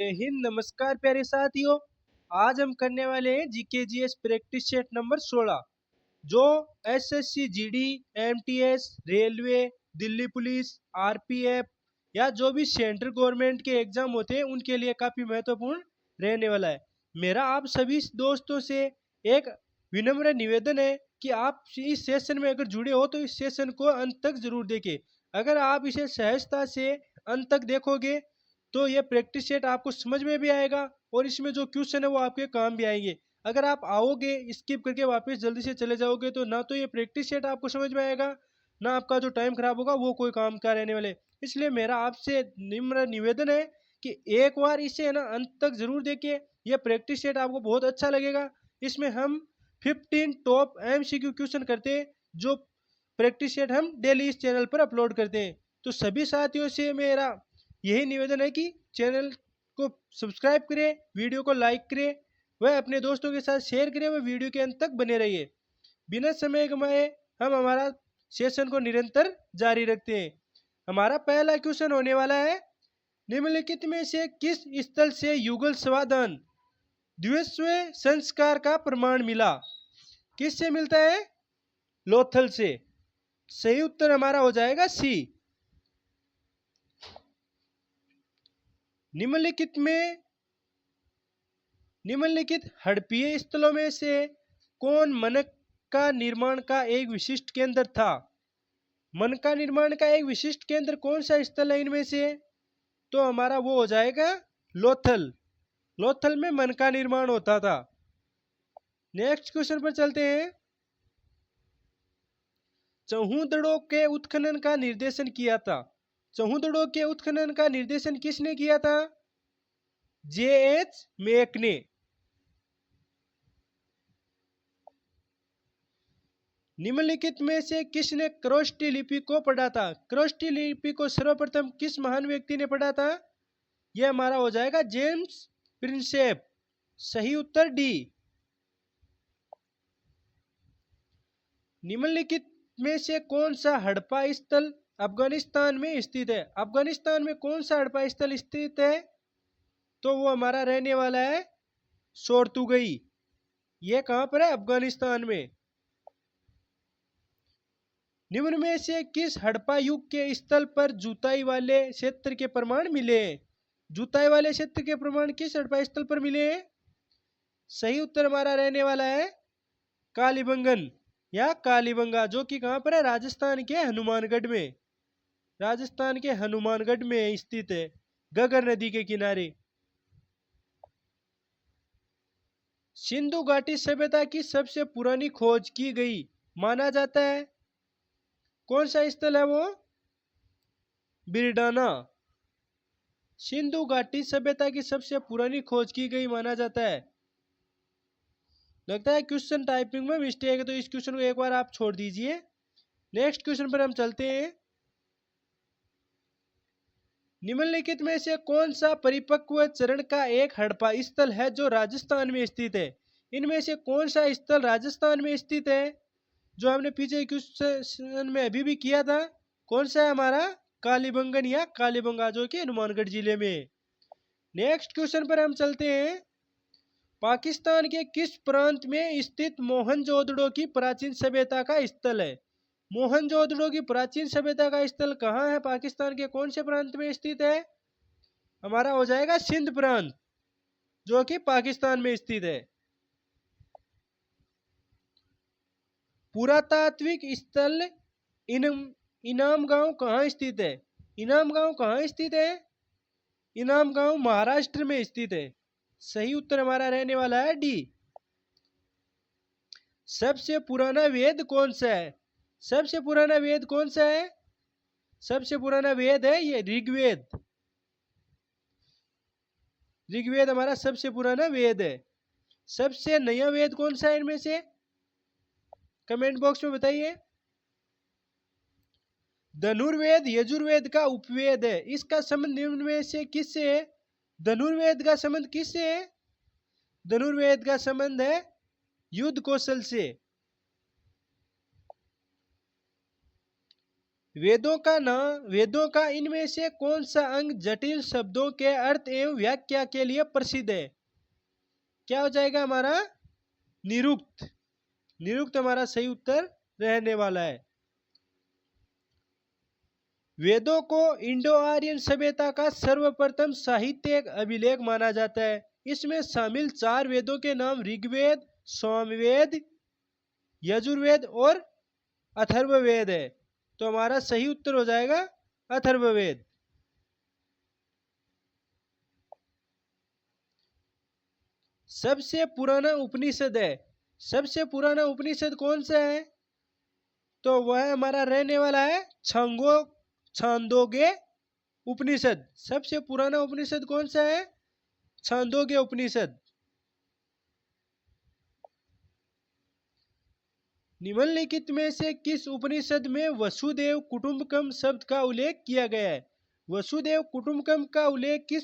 हिंद नमस्कार प्यारे साथियों। आज हम करने वाले हैं GK GS practice set number 16 जो SSC GD, MTS, railway, Delhi police, RPF या जो भी सेंट्रल गवर्नमेंट के एग्जाम होते हैं उनके लिए काफी महत्वपूर्ण रहने वाला है। मेरा आप सभी दोस्तों से एक विनम्र निवेदन है कि आप इस सेशन में अगर जुड़े हो तो इस सेशन को अंत तक जरूर देखें। अगर आप इसे सहजता से अंत तक देखोगे तो ये प्रैक्टिस सेट आपको समझ में भी आएगा और इसमें जो क्वेश्चन है वो आपके काम भी आएंगे। अगर आप आओगे स्किप करके वापस जल्दी से चले जाओगे तो ना तो ये प्रैक्टिस सेट आपको समझ में आएगा, ना आपका जो टाइम खराब होगा वो कोई काम का रहने वाले। इसलिए मेरा आपसे निम्र निवेदन है कि एक बार इसे है ना अंत तक जरूर देखिए। ये प्रैक्टिस सेट आपको बहुत अच्छा लगेगा। इसमें हम 15 टॉप एमसीक्यू क्वेश्चन करते हैं जो प्रैक्टिस सेट हम डेली इस चैनल पर अपलोड करते हैं। तो सभी साथियों से मेरा यही निवेदन है कि चैनल को सब्सक्राइब करें, वीडियो को लाइक करें, वह अपने दोस्तों के साथ शेयर करें, वह वीडियो के अंत तक बने रहिए। बिना समय गंवाए हम हमारा सेशन को निरंतर जारी रखते हैं। हमारा पहला क्वेश्चन होने वाला है, निम्नलिखित में से किस स्थल से युगल स्वादान द्विस्व संस्कार का प्रमाण मिला? किससे मिलता है? लोथल से। सही उत्तर हमारा हो जाएगा सी। निम्नलिखित हड़प्पीय स्थलों में से कौन मनक का निर्माण का एक विशिष्ट केंद्र था? मन का निर्माण का एक विशिष्ट केंद्र कौन सा स्थल है इनमें से? तो हमारा वो हो जाएगा लोथल। लोथल में मन का निर्माण होता था। नेक्स्ट क्वेश्चन पर चलते हैं। चहुदड़ों के उत्खनन का निर्देशन किया था। चहुदड़ों के उत्खनन का निर्देशन किसने किया था? जे.एच. मेक ने। निम्नलिखित में से किसने क्रोस्टी लिपि को पढ़ा था? क्रोस्टी लिपि को सर्वप्रथम किस महान व्यक्ति ने पढ़ा था? यह हमारा हो जाएगा जेम्स प्रिंसेप। सही उत्तर डी। निम्नलिखित में से कौन सा हड़प्पा स्थल अफगानिस्तान में स्थित है? अफगानिस्तान में कौन सा हड़प्पा स्थल स्थित है? तो वो हमारा रहने वाला है सोरतुगई। ये कहां पर है? अफगानिस्तान में। निम्न में से किस हड़प्पा युग के स्थल पर जुताई वाले क्षेत्र के प्रमाण मिले हैं? जुताई वाले क्षेत्र के प्रमाण किस हड़प्पा स्थल पर मिले हैं? सही उत्तर हमारा रहने वाला है कालीबंगन या कालीबंगा, जो कि कहां पर है? राजस्थान के हनुमानगढ़ में। राजस्थान के हनुमानगढ़ में स्थित है, घग्गर नदी के किनारे। सिंधु घाटी सभ्यता की सबसे पुरानी खोज की गई माना जाता है। कौन सा स्थल है वो? बिरडाना। सिंधु घाटी सभ्यता की सबसे पुरानी खोज की गई माना जाता है। लगता है क्वेश्चन टाइपिंग में मिस्टेक है, तो इस क्वेश्चन को एक बार आप छोड़ दीजिए। नेक्स्ट क्वेश्चन पर हम चलते हैं। निम्नलिखित में से कौन सा परिपक्व चरण का एक हड़प्पा स्थल है जो राजस्थान में स्थित है? इनमें से कौन सा स्थल राजस्थान में स्थित है जो हमने पीछे क्वेश्चन में अभी भी किया था? कौन सा है हमारा? कालीबंगन या कालीबंगा, जो कि हनुमानगढ़ जिले में। नेक्स्ट क्वेश्चन पर हम चलते हैं। पाकिस्तान के किस प्रांत में स्थित मोहनजोदड़ो की प्राचीन सभ्यता का स्थल है? मोहनजोदड़ो की प्राचीन सभ्यता का स्थल कहाँ है? पाकिस्तान के कौन से प्रांत में स्थित है? हमारा हो जाएगा सिंध प्रांत, जो कि पाकिस्तान में स्थित है। पुरातात्विक स्थल इनाम गांव कहाँ स्थित है? इनाम गांव कहाँ स्थित है? इनाम गांव महाराष्ट्र में स्थित है। सही उत्तर हमारा रहने वाला है डी। सबसे पुराना वेद कौन सा है? सबसे पुराना वेद कौन सा है? सबसे पुराना वेद है ये ऋग्वेद। ऋग्वेद हमारा सबसे पुराना वेद है। सबसे नया वेद कौन सा है इनमें से? कमेंट बॉक्स में बताइए। धनुर्वेद यजुर्वेद का उपवेद है। इसका संबंध निम्न में से किससे है? धनुर्वेद का संबंध किससे है? धनुर्वेद का संबंध है युद्ध कौशल से। वेदों का इनमें से कौन सा अंग जटिल शब्दों के अर्थ एवं व्याख्या के लिए प्रसिद्ध है? क्या हो जाएगा हमारा? निरुक्त। निरुक्त हमारा सही उत्तर रहने वाला है। वेदों को इंडो आर्यन सभ्यता का सर्वप्रथम साहित्यिक अभिलेख माना जाता है। इसमें शामिल 4 वेदों के नाम ऋग्वेद, सामवेद, यजुर्वेद और अथर्ववेद है। तो हमारा सही उत्तर हो जाएगा अथर्ववेद। सबसे पुराना उपनिषद है। सबसे पुराना उपनिषद कौन सा है? तो वह हमारा रहने वाला है छांदोग्य उपनिषद। सबसे पुराना उपनिषद कौन सा है? छांदोग्य उपनिषद। निम्नलिखित में से किस उपनिषद में वसुदेव कुटुंबकम शब्द का उल्लेख किया गया है? वसुदेव कुटुंबकम का उल्लेख किस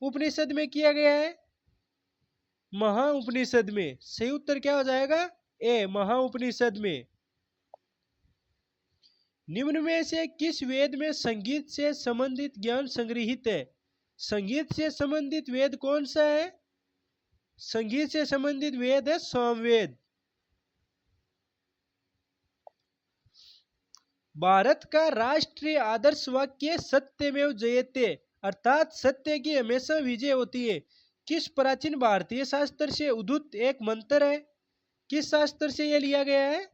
उपनिषद में किया गया है? महा उपनिषद में। सही उत्तर क्या हो जाएगा? ए, महा उपनिषद में। निम्न में से किस वेद में संगीत से संबंधित ज्ञान संग्रहित है? संगीत से संबंधित वेद कौन सा है? संगीत से संबंधित वेद है सामवेद। भारत का राष्ट्रीय आदर्श वाक्य सत्यमेव जयते अर्थात सत्य की हमेशा विजय होती है किस प्राचीन भारतीय शास्त्र से उद्धृत एक मंत्र है? किस शास्त्र से यह लिया गया है?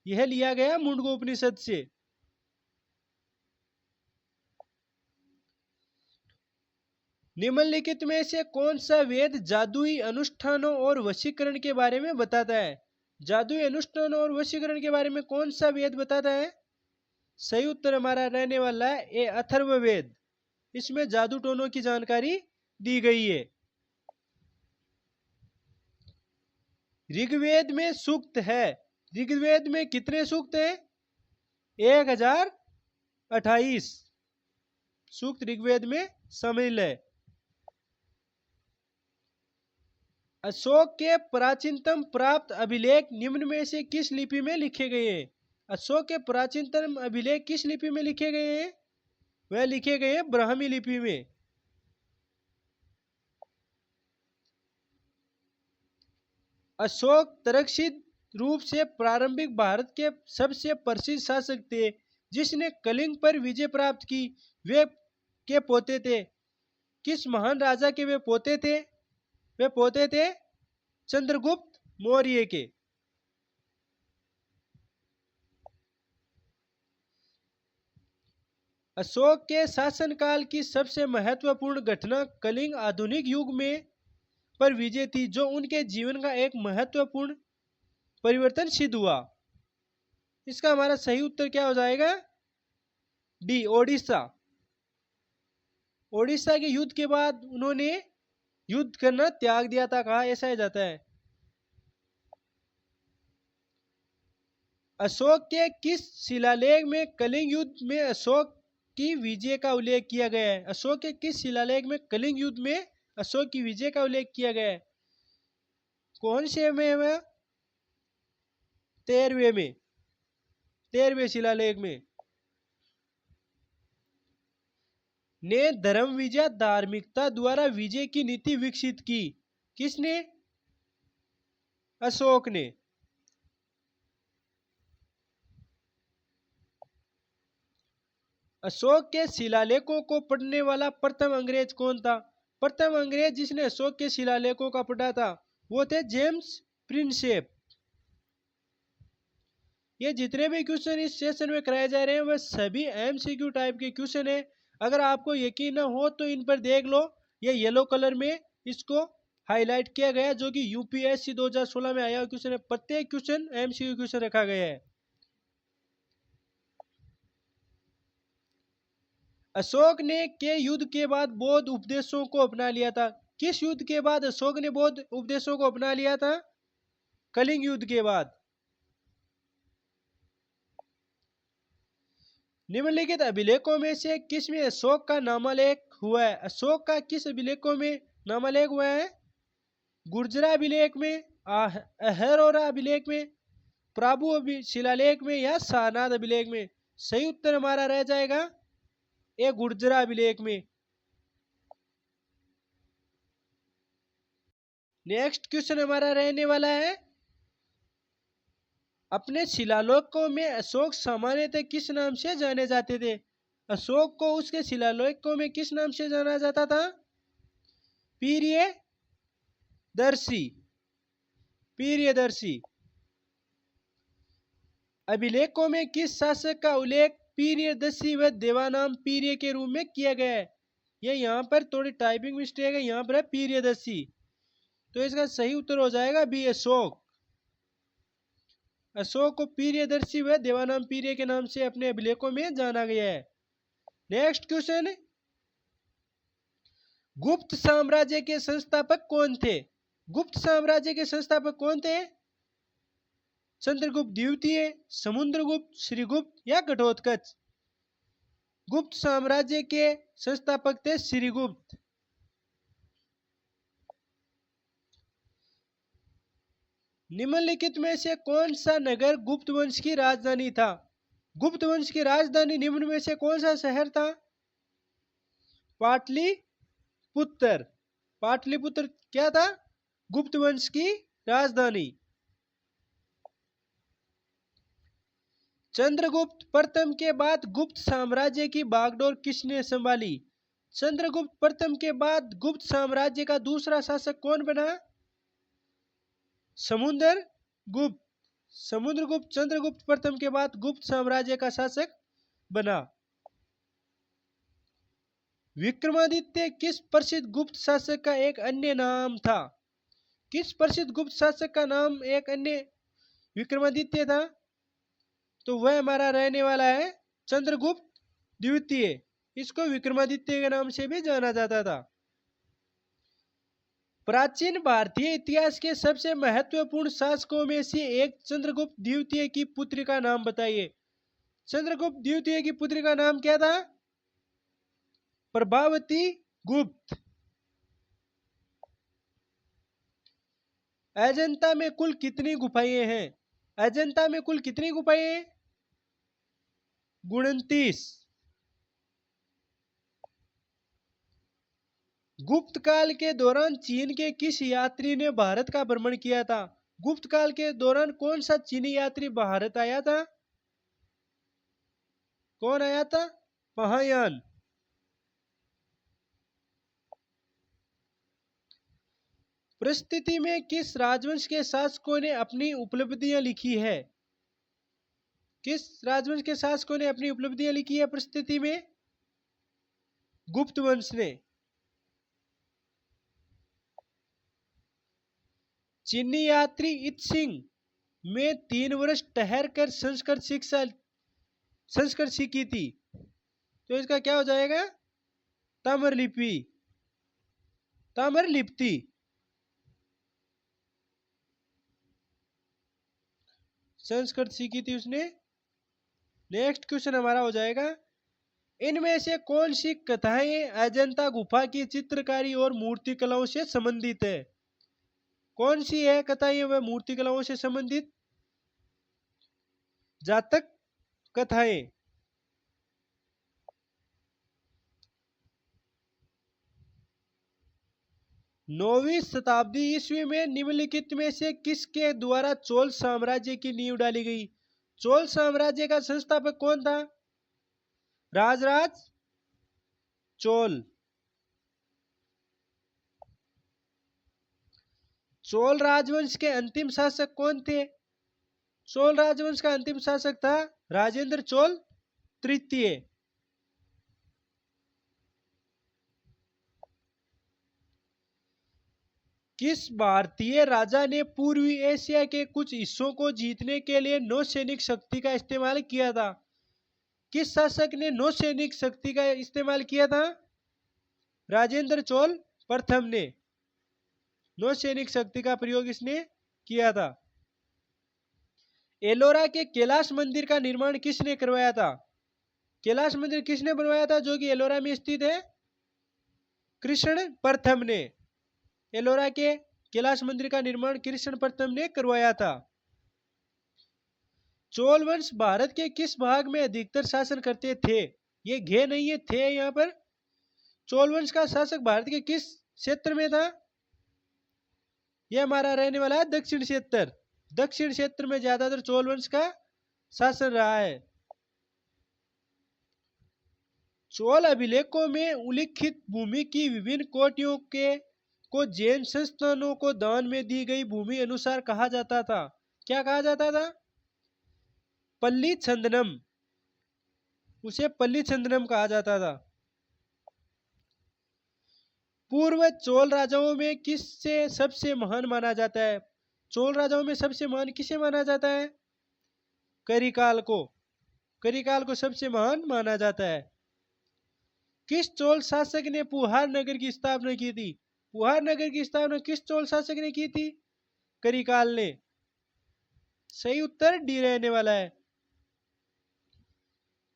यह लिया गया मुंडकोपनिषद से। निम्नलिखित में से कौन सा वेद जादुई अनुष्ठानों और वशीकरण के बारे में बताता है? जादुई अनुष्ठानों और वशीकरण के बारे में कौन सा वेद बताता है? सही उत्तर हमारा रहने वाला है ए, अथर्ववेद। इसमें जादू टोनों की जानकारी दी गई है। ऋग्वेद में सूक्त है। ऋग्वेद में कितने सूक्त हैं? 1028 सूक्त ऋग्वेद में शामिल है। अशोक के प्राचीनतम प्राप्त अभिलेख निम्न में से किस लिपि में लिखे गए हैं? अशोक के प्राचीनतम अभिलेख किस लिपि में लिखे गए हैं? वह लिखे गए हैं ब्राह्मी लिपि में। अशोक तर्कसिद्ध रूप से प्रारंभिक भारत के सबसे प्रसिद्ध शासक थे जिसने कलिंग पर विजय प्राप्त की। वे के पोते थे। किस महान राजा के वे पोते थे? वे पोते थे चंद्रगुप्त मौर्य के। अशोक के शासनकाल की सबसे महत्वपूर्ण घटना कलिंग आधुनिक युग में पर विजय थी जो उनके जीवन का एक महत्वपूर्ण परिवर्तन सिद्ध हुआ। इसका हमारा सही उत्तर क्या हो जाएगा? डी, ओडिशा। ओडिशा के युद्ध के बाद उन्होंने युद्ध करना त्याग दिया था, कहा ऐसा जाता है। अशोक के किस शिलालेख में कलिंग युद्ध में अशोक की विजय का उल्लेख किया गया है? अशोक के किस शिलालेख में कलिंग युद्ध में अशोक की विजय का उल्लेख किया गया है? कौन से में? 13वें में। 13वें शिलालेख में। ने धर्म विजय धार्मिकता द्वारा विजय की नीति विकसित की। किसने? अशोक ने। अशोक के शिलालेखों को पढ़ने वाला प्रथम अंग्रेज कौन था? प्रथम अंग्रेज जिसने अशोक के शिलालेखों का पढ़ा था वो थे जेम्स प्रिंसेप। ये जितने भी क्वेश्चन इस सेशन में कराए जा रहे हैं वह सभी एमसीक्यू टाइप के क्वेश्चन है। अगर आपको यकीन न हो तो इन पर देख लो, ये येलो कलर में इसको हाईलाइट किया गया जो कि यूपीएससी 2016 में आया क्वेश्चन है। प्रत्येक क्वेश्चन एमसीक्यू क्वेश्चन रखा गया है। अशोक ने के युद्ध के बाद बौद्ध उपदेशों को अपना लिया था। किस युद्ध के बाद अशोक ने बौद्ध उपदेशों को अपना लिया था? कलिंग युद्ध के बाद। निम्नलिखित अभिलेखों में से किस में अशोक का नामालेख हुआ है? अशोक का किस अभिलेखों में नामालेख हुआ है? गुर्जरा अभिलेख में, अहरोरा अभिलेख में, प्राभु शिलालेख में या सारनाथ अभिलेख में? सही उत्तर हमारा रह जाएगा ए गुर्जरा अभिलेख में। नेक्स्ट क्वेश्चन हमारा रहने वाला है, अपने शिलालेखों में अशोक सामान्यतः किस नाम से जाने जाते थे? अशोक को उसके शिलालेखों में किस नाम से जाना जाता था? पीर्यदर्शी। पीर्यदर्शी। अभिलेखों में किस शासक का उल्लेख पीर्यदर्शी व देवानाम पीर्य के रूप में किया गया है? ये यहाँ पर थोड़ी टाइपिंग मिस्टेक है, यहाँ पर है पीर्यदर्शी, तो इसका सही उत्तर हो जाएगा बी अशोक। अशोक को पीर्यदर्शी व देवानाम पीर्य के नाम से अपने अभिलेखों में जाना गया है। नेक्स्ट क्वेश्चन, गुप्त साम्राज्य के संस्थापक कौन थे? गुप्त साम्राज्य के संस्थापक कौन थे? चंद्रगुप्त द्वितीय, समुद्रगुप्त, श्रीगुप्त या घटोत्कच? गुप्त साम्राज्य के संस्थापक थे श्रीगुप्त। निम्नलिखित में से कौन सा नगर गुप्त वंश की राजधानी था? गुप्त वंश की राजधानी निम्न में से कौन सा शहर था? पाटलिपुत्र। पाटलिपुत्र क्या था? गुप्त वंश की राजधानी। चंद्रगुप्त प्रथम के बाद गुप्त साम्राज्य की बागडोर किसने संभाली? चंद्रगुप्त प्रथम के बाद गुप्त साम्राज्य का दूसरा शासक कौन बना? समुद्रगुप्त। समुद्रगुप्त चंद्रगुप्त प्रथम के बाद गुप्त साम्राज्य का शासक बना। विक्रमादित्य किस प्रसिद्ध गुप्त शासक का एक अन्य नाम था? किस प्रसिद्ध गुप्त शासक का नाम एक अन्य विक्रमादित्य था? तो वह हमारा रहने वाला है चंद्रगुप्त द्वितीय। इसको विक्रमादित्य के नाम से भी जाना जाता था। प्राचीन भारतीय इतिहास के सबसे महत्वपूर्ण शासकों में से एक चंद्रगुप्त द्वितीय की पुत्री का नाम बताइए। चंद्रगुप्त द्वितीय की पुत्री का नाम क्या था? प्रभावती गुप्त। अजंता में कुल कितनी गुफाएं हैं? अजंता में कुल कितनी गुफाएं हैं? 29। गुप्त काल के दौरान चीन के किस यात्री ने भारत का भ्रमण किया था? गुप्त काल के दौरान कौन सा चीनी यात्री भारत आया था? कौन आया था? महायान। परिस्थिति में किस राजवंश के शासकों ने अपनी उपलब्धियां लिखी है? किस राजवंश के शासकों ने अपनी उपलब्धियां लिखी है परिस्थिति में? गुप्त वंश ने। चीनी यात्री इत्सिंग में 3 वर्ष ठहरकर संस्कृत सीखी थी, तो इसका क्या हो जाएगा? ताम्रलिपि। ताम्रलिप्ति। संस्कृत सीखी थी उसने। नेक्स्ट क्वेश्चन हमारा हो जाएगा, इनमें से कौन सी कथाएं अजंता गुफा की चित्रकारी और मूर्ति कलाओं से संबंधित है? कौन सी है कथाएं व मूर्ति कलाओं से संबंधित? जातक कथाएं। नौवीं शताब्दी ईस्वी में निम्नलिखित में से किसके द्वारा चोल साम्राज्य की नींव डाली गई? चोल साम्राज्य का संस्थापक कौन था? राजराज चोल। चोल राजवंश के अंतिम शासक कौन थे? चोल राजवंश का अंतिम शासक था राजेंद्र चोल तृतीय। किस भारतीय राजा ने पूर्वी एशिया के कुछ हिस्सों को जीतने के लिए नौसैनिक शक्ति का इस्तेमाल किया था? किस शासक ने नौसैनिक शक्ति का इस्तेमाल किया था? राजेंद्र चोल प्रथम ने नौसैनिक शक्ति का प्रयोग इसने किया था। एलोरा के कैलाश मंदिर का निर्माण किसने करवाया था? कैलाश मंदिर किसने बनवाया था जो कि एलोरा में स्थित है? कृष्ण प्रथम ने। एलोरा के कैलाश मंदिर का निर्माण कृष्ण प्रथम ने करवाया था। चोल वंश भारत के किस भाग में अधिकतर शासन करते थे? ये घे नहीं है, थे यहाँ पर। चोल वंश का शासक भारत के किस क्षेत्र में था? यह हमारा रहने वाला है दक्षिण क्षेत्र। दक्षिण क्षेत्र में ज्यादातर चोल वंश का शासन रहा है। चोल अभिलेखों में उल्लिखित भूमि की विभिन्न कोटियों के को जैन संस्थानों को दान में दी गई भूमि अनुसार कहा जाता था। क्या कहा जाता था? पल्ली छंदनम। उसे पल्ली छंदनम कहा जाता था। पूर्व चोल राजाओं में किससे सबसे महान माना जाता है? चोल राजाओं में सबसे महान किसे माना जाता है? करिकाल को। करिकाल को सबसे महान माना जाता है। किस चोल शासक ने पुहार नगर की स्थापना की थी? पुहार नगर की स्थापना किस चोल शासक ने की थी? करिकाल ने। सही उत्तर डी रहने वाला है।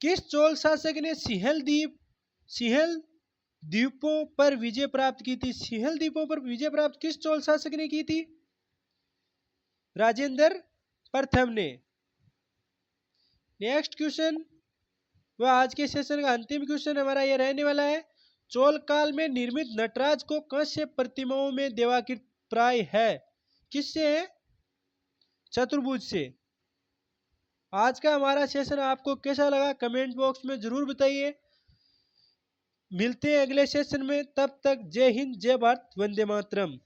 किस चोल शासक ने सिंहल द्वीपों पर विजय प्राप्त की थी? सिंहल द्वीपों पर विजय प्राप्त किस चोल शासक ने की थी? राजेंद्र प्रथम ने। नेक्स्ट क्वेश्चन व आज के सेशन का अंतिम क्वेश्चन हमारा यह रहने वाला है। चोल काल में निर्मित नटराज को कांस्य प्रतिमाओं में देवाकृत प्राय है? किससे है? चतुर्भुज से। आज का हमारा सेशन आपको कैसा लगा कमेंट बॉक्स में जरूर बताइए। मिलते हैं अगले सेशन में, तब तक जय हिंद, जय भारत, वंदे मातरम।